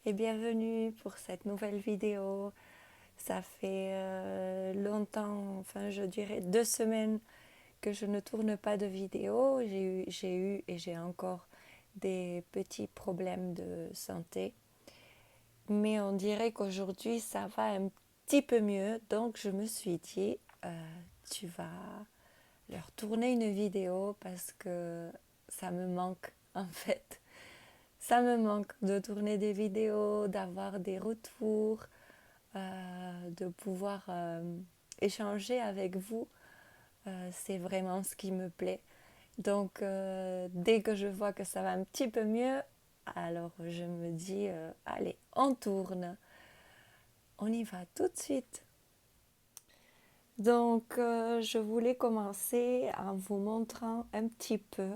et bienvenue pour cette nouvelle vidéo. Ça fait longtemps, enfin je dirais 2 semaines que je ne tourne pas de vidéo. J'ai eu et j'ai encore des petits problèmes de santé. Mais on dirait qu'aujourd'hui ça va un petit peu mieux. Donc je me suis dit, tu vas leur tourner une vidéo parce que ça me manque en fait. Ça me manque de tourner des vidéos, d'avoir des retours, de pouvoir échanger avec vous. C'est vraiment ce qui me plaît. Donc, dès que je vois que ça va un petit peu mieux, alors je me dis, allez, on tourne. On y va tout de suite. Donc, je voulais commencer en vous montrant un petit peu.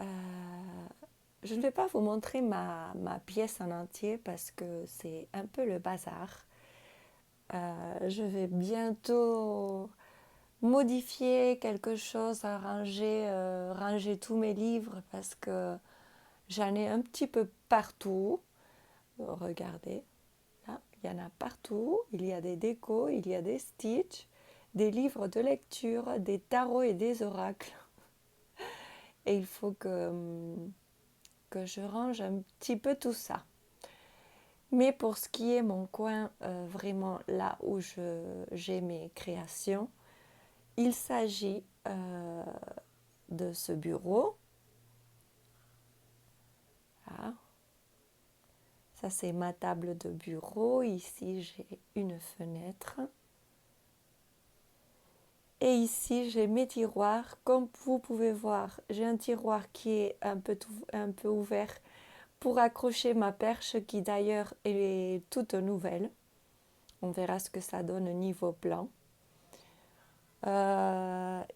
euh, je ne vais pas vous montrer ma pièce en entier parce que c'est un peu le bazar. Je vais bientôt modifier quelque chose, ranger tous mes livres parce que j'en ai un petit peu partout. Regardez, là, il y en a partout. Il y a des décos, il y a des Stitch, des livres de lecture, des tarots et des oracles. Et il faut que je range un petit peu tout ça. Mais pour ce qui est mon coin, vraiment là où j'ai mes créations, il s'agit de ce bureau. Là. Ça, c'est ma table de bureau. Ici, j'ai une fenêtre. Et ici, j'ai mes tiroirs. Comme vous pouvez voir, j'ai un tiroir qui est un peu ouvert pour accrocher ma perche qui d'ailleurs est toute nouvelle. On verra ce que ça donne niveau plan.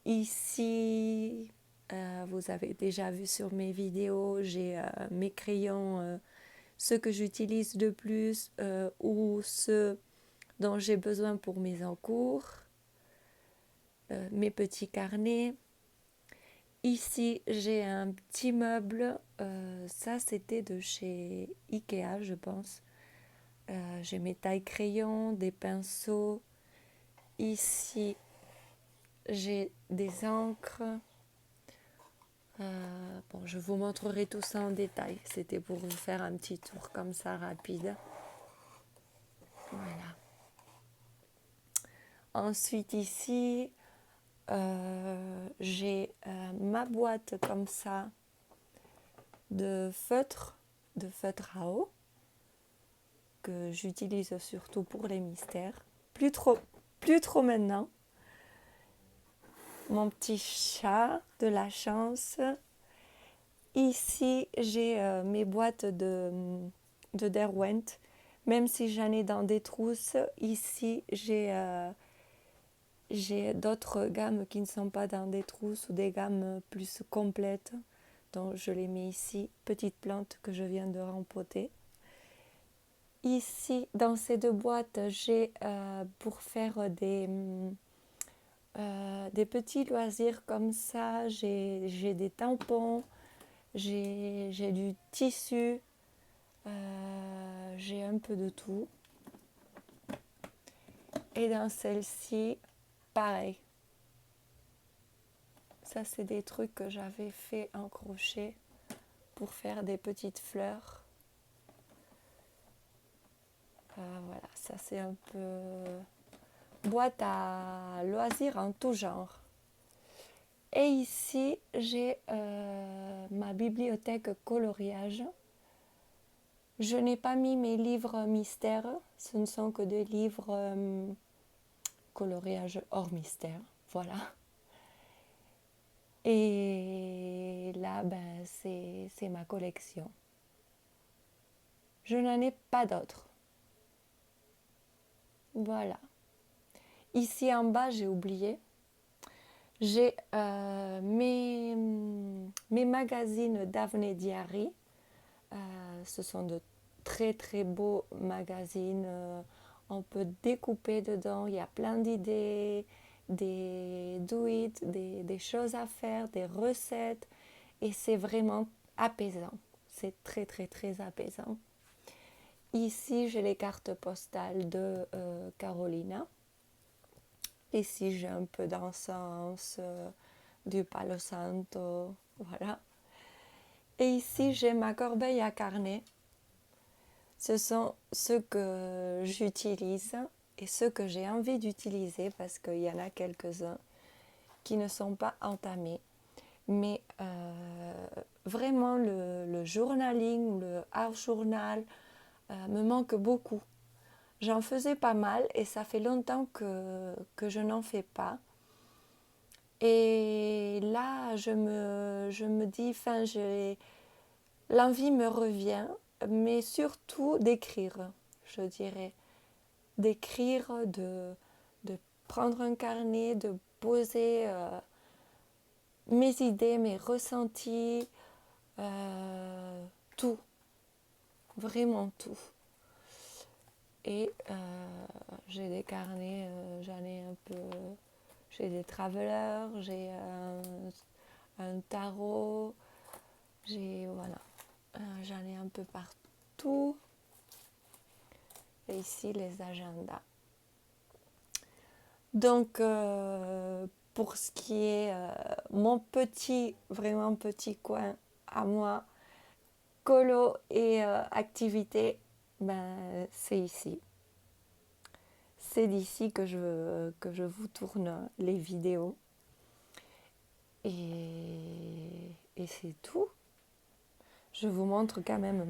Ici, vous avez déjà vu sur mes vidéos, j'ai mes crayons, ceux que j'utilise le plus ou ceux dont j'ai besoin pour mes encours, mes petits carnets. Ici, j'ai un petit meuble, ça c'était de chez Ikea, je pense. J'ai mes tailles-crayons, des pinceaux. Ici, j'ai des encres. Bon, je vous montrerai tout ça en détail. C'était pour vous faire un petit tour comme ça rapide. Voilà. Ensuite ici, j'ai ma boîte comme ça de feutre à eau que j'utilise surtout pour les mystères. Plus trop maintenant. Mon petit chat de la chance. Ici, j'ai mes boîtes de Derwent. Même si j'en ai dans des trousses, ici, j'ai d'autres gammes qui ne sont pas dans des trousses ou des gammes plus complètes. Donc, je les mets ici. Petites plantes que je viens de rempoter. Ici, dans ces deux boîtes, j'ai pour faire des petits loisirs comme ça. J'ai des tampons, j'ai du tissu, j'ai un peu de tout. Et dans celle-ci, pareil. Ça, c'est des trucs que j'avais fait en crochet pour faire des petites fleurs. Voilà, ça c'est un peu boîte à loisirs en tout genre. Et ici, j'ai ma bibliothèque coloriage. Je n'ai pas mis mes livres mystères. Ce ne sont que des livres coloriage hors mystère. Voilà. Et là, ben, c'est ma collection. Je n'en ai pas d'autres. Voilà. Ici en bas, j'ai oublié. J'ai mes magazines Daphne Diary. Ce sont de très très beaux magazines. On peut découper dedans. Il y a plein d'idées, des do-it, des choses à faire, des recettes. Et c'est vraiment apaisant. C'est très très très apaisant. Ici, j'ai les cartes postales de Carolina. Ici, j'ai un peu d'encens, du Palo Santo, voilà. Et ici, j'ai ma corbeille à carnet. Ce sont ceux que j'utilise et ceux que j'ai envie d'utiliser parce qu'il y en a quelques-uns qui ne sont pas entamés. Mais vraiment, le journaling, le art journal me manque beaucoup. J'en faisais pas mal et ça fait longtemps que je n'en fais pas. Et là, je me dis, enfin, l'envie me revient, mais surtout d'écrire, je dirais. D'écrire, de prendre un carnet, de poser mes idées, mes ressentis, tout, vraiment tout. Et j'ai des carnets, j'en ai un peu, j'ai des travelers, j'ai un tarot, voilà, j'en ai un peu partout. Et ici les agendas. Donc pour ce qui est mon petit, vraiment petit coin à moi, colo et activité, ben, c'est ici. C'est d'ici que je vous tourne les vidéos. Et c'est tout. Je vous montre quand même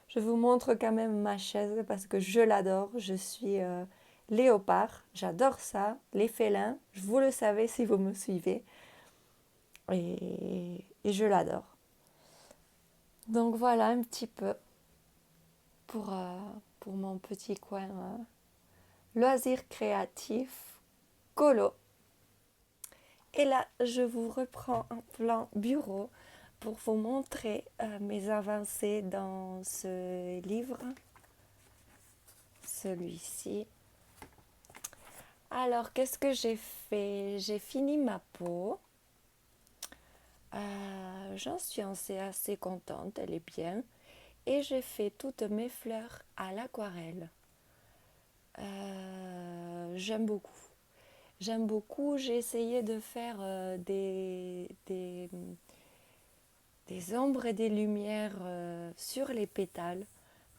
Je vous montre quand même ma chaise parce que je l'adore. Je suis léopard. J'adore ça. Les félins. Vous le savez si vous me suivez. Et je l'adore. Donc voilà un petit peu pour mon petit coin loisir créatif, colo. Et là, je vous reprends en plan bureau pour vous montrer mes avancées dans ce livre, celui-ci. Alors, qu'est-ce que j'ai fait? J'ai fini ma peau. J'en suis assez contente, elle est bien. Et j'ai fait toutes mes fleurs à l'aquarelle. J'aime beaucoup. J'aime beaucoup. J'ai essayé de faire des ombres et des lumières sur les pétales,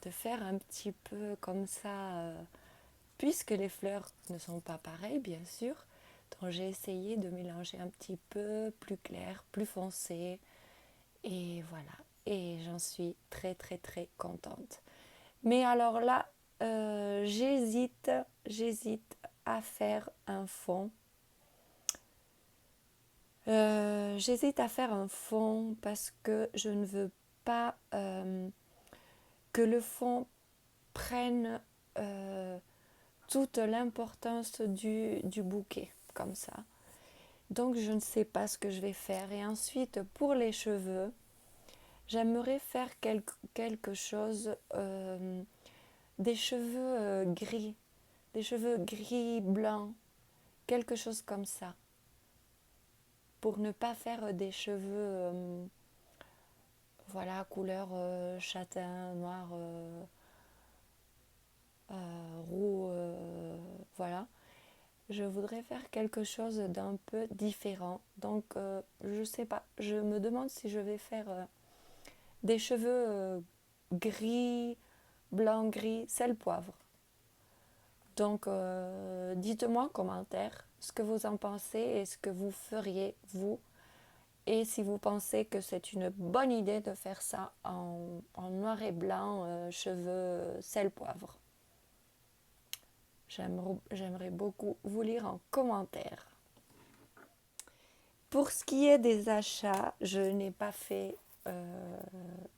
de faire un petit peu comme ça, puisque les fleurs ne sont pas pareilles, bien sûr. Donc j'ai essayé de mélanger un petit peu plus clair, plus foncé. Et voilà. Et j'en suis très très très contente. Mais alors là, j'hésite à faire un fond. J'hésite à faire un fond parce que je ne veux pas que le fond prenne toute l'importance du bouquet, comme ça. Donc je ne sais pas ce que je vais faire. Et ensuite, pour les cheveux, j'aimerais faire quelque chose, des cheveux gris, des cheveux gris blancs, quelque chose comme ça. Pour ne pas faire des cheveux, voilà, couleur châtain, noir, roux, voilà. Je voudrais faire quelque chose d'un peu différent. Donc, je sais pas. Je me demande si je vais faire des cheveux gris, blanc, gris, sel, poivre. Donc, dites-moi en commentaire ce que vous en pensez et ce que vous feriez, vous. Et si vous pensez que c'est une bonne idée de faire ça en noir et blanc, cheveux, sel, poivre. J'aimerais beaucoup vous lire en commentaire. Pour ce qui est des achats, je n'ai pas fait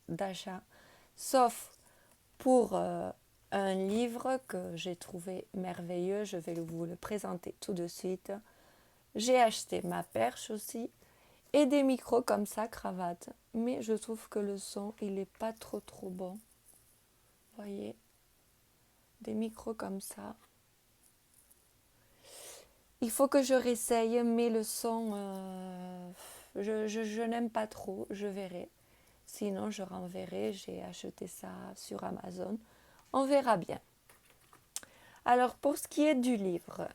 d'achat, sauf pour un livre que j'ai trouvé merveilleux. Je vais vous le présenter tout de suite. J'ai acheté ma perche aussi et des micros comme ça, cravate. Mais je trouve que le son, il n'est pas trop bon. Voyez, des micros comme ça. Il faut que je réessaye, mais le son, je n'aime pas trop, je verrai. Sinon, je renverrai. J'ai acheté ça sur Amazon. On verra bien. Alors, pour ce qui est du livre,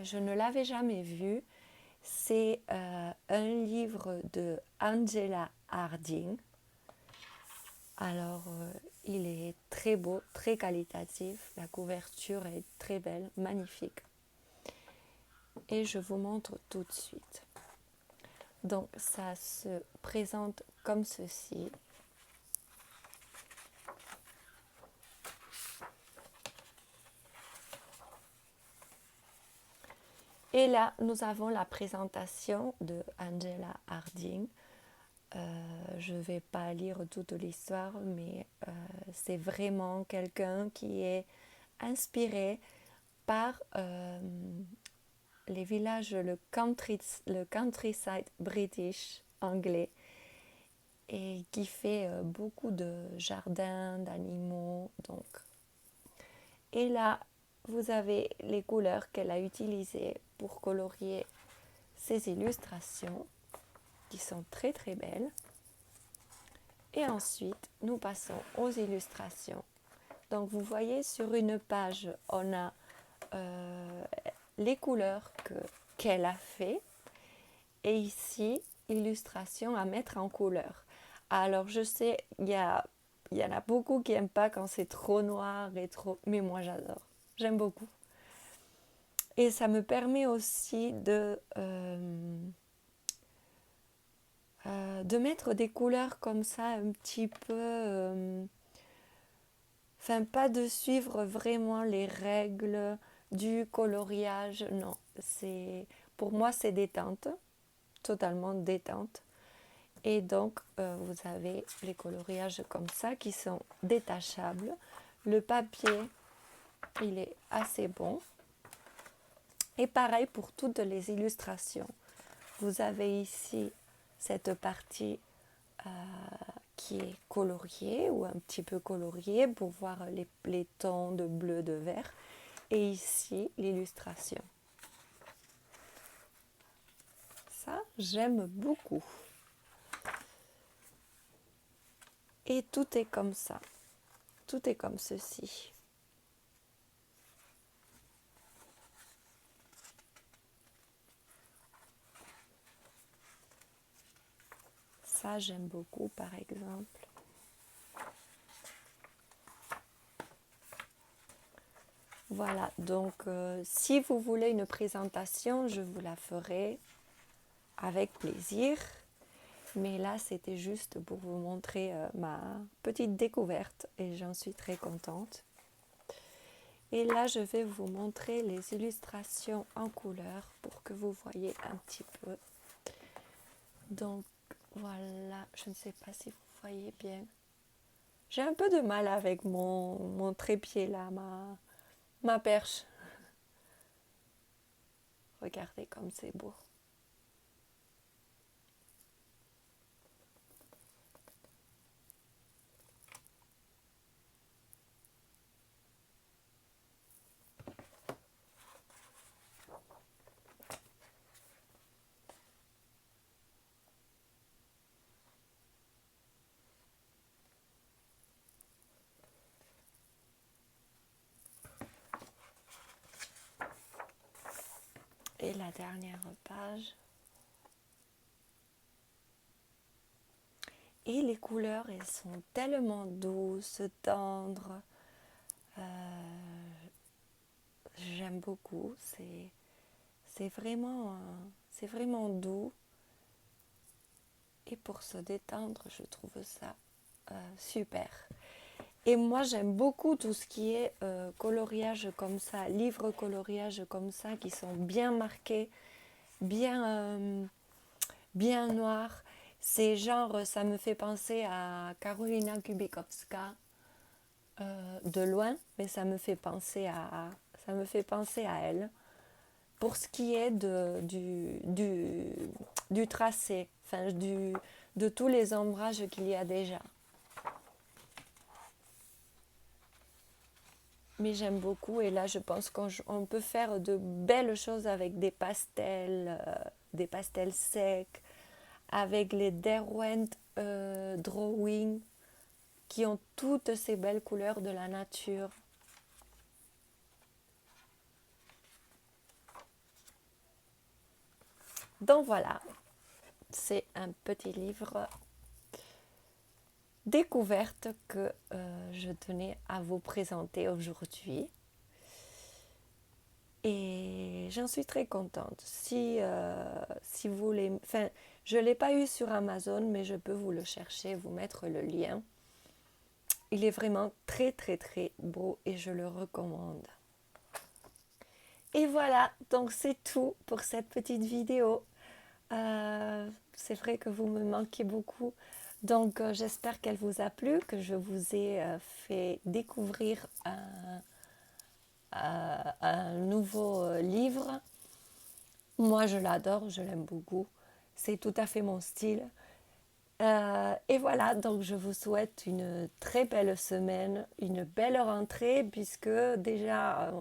je ne l'avais jamais vu. C'est un livre de Angela Harding. Alors, il est très beau, très qualitatif. La couverture est très belle, magnifique. Et je vous montre tout de suite. Donc, ça se présente comme ceci. Et là, nous avons la présentation de Angela Harding. Je ne vais pas lire toute l'histoire, mais c'est vraiment quelqu'un qui est inspiré par les villages, le countryside british anglais, et qui fait beaucoup de jardins, d'animaux. Donc. Et là, vous avez les couleurs qu'elle a utilisées pour colorier ces illustrations, qui sont très très belles. Et ensuite, nous passons aux illustrations. Donc, vous voyez, sur une page, on a les couleurs qu'elle a fait. Et ici, illustration à mettre en couleur. Alors, je sais, il y en a beaucoup qui n'aiment pas quand c'est trop noir et trop... Mais moi, j'adore. J'aime beaucoup. Et ça me permet aussi de mettre des couleurs comme ça un petit peu... Enfin, pas de suivre vraiment les règles du coloriage. Non, pour moi, c'est détente. Totalement détente. Et donc, vous avez les coloriages comme ça qui sont détachables. Le papier, il est assez bon. Et pareil pour toutes les illustrations. Vous avez ici cette partie qui est coloriée ou un petit peu coloriée pour voir les tons de bleu, de vert. Et ici, l'illustration. Ça, j'aime beaucoup. Et tout est comme ça. Tout est comme ceci. Ça, j'aime beaucoup, par exemple. Voilà, donc si vous voulez une présentation, je vous la ferai avec plaisir. Mais là, c'était juste pour vous montrer ma petite découverte et j'en suis très contente. Et là, je vais vous montrer les illustrations en couleur pour que vous voyez un petit peu. Donc, voilà, je ne sais pas si vous voyez bien. J'ai un peu de mal avec mon trépied là, ma perche. Regardez comme c'est beau. Et la dernière page. Et les couleurs, elles sont tellement douces, tendres. J'aime beaucoup. C'est vraiment doux. Et pour se détendre, je trouve ça super. Et moi, j'aime beaucoup tout ce qui est coloriage comme ça, livres coloriage comme ça, qui sont bien marqués, bien noirs. C'est genre, ça me fait penser à Karolina Kubikowska de loin, mais ça me fait penser à elle. Pour ce qui est du tracé, enfin de tous les ombrages qu'il y a déjà. Mais j'aime beaucoup et là je pense qu'on peut faire de belles choses avec des pastels secs, avec les Derwent drawings qui ont toutes ces belles couleurs de la nature. Donc voilà, c'est un petit livre découverte que je tenais à vous présenter aujourd'hui. Et j'en suis très contente. Si vous voulez, enfin, je ne l'ai pas eu sur Amazon, mais je peux vous le chercher, vous mettre le lien. Il est vraiment très très très beau et je le recommande. Et voilà, donc c'est tout pour cette petite vidéo. C'est vrai que vous me manquez beaucoup. Donc j'espère qu'elle vous a plu, que je vous ai fait découvrir un nouveau livre. Moi je l'adore, je l'aime beaucoup. C'est tout à fait mon style. Et voilà, donc je vous souhaite une très belle semaine, une belle rentrée, puisque déjà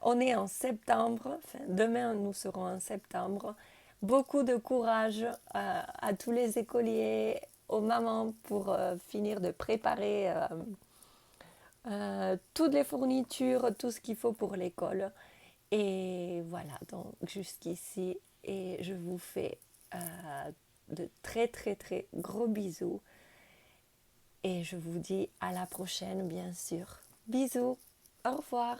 on est en septembre, enfin, demain nous serons en septembre. Beaucoup de courage à tous les écoliers, aux mamans pour finir de préparer toutes les fournitures, tout ce qu'il faut pour l'école. Et voilà, donc jusqu'ici, et je vous fais de très très très gros bisous. Et je vous dis à la prochaine, bien sûr. Bisous, au revoir.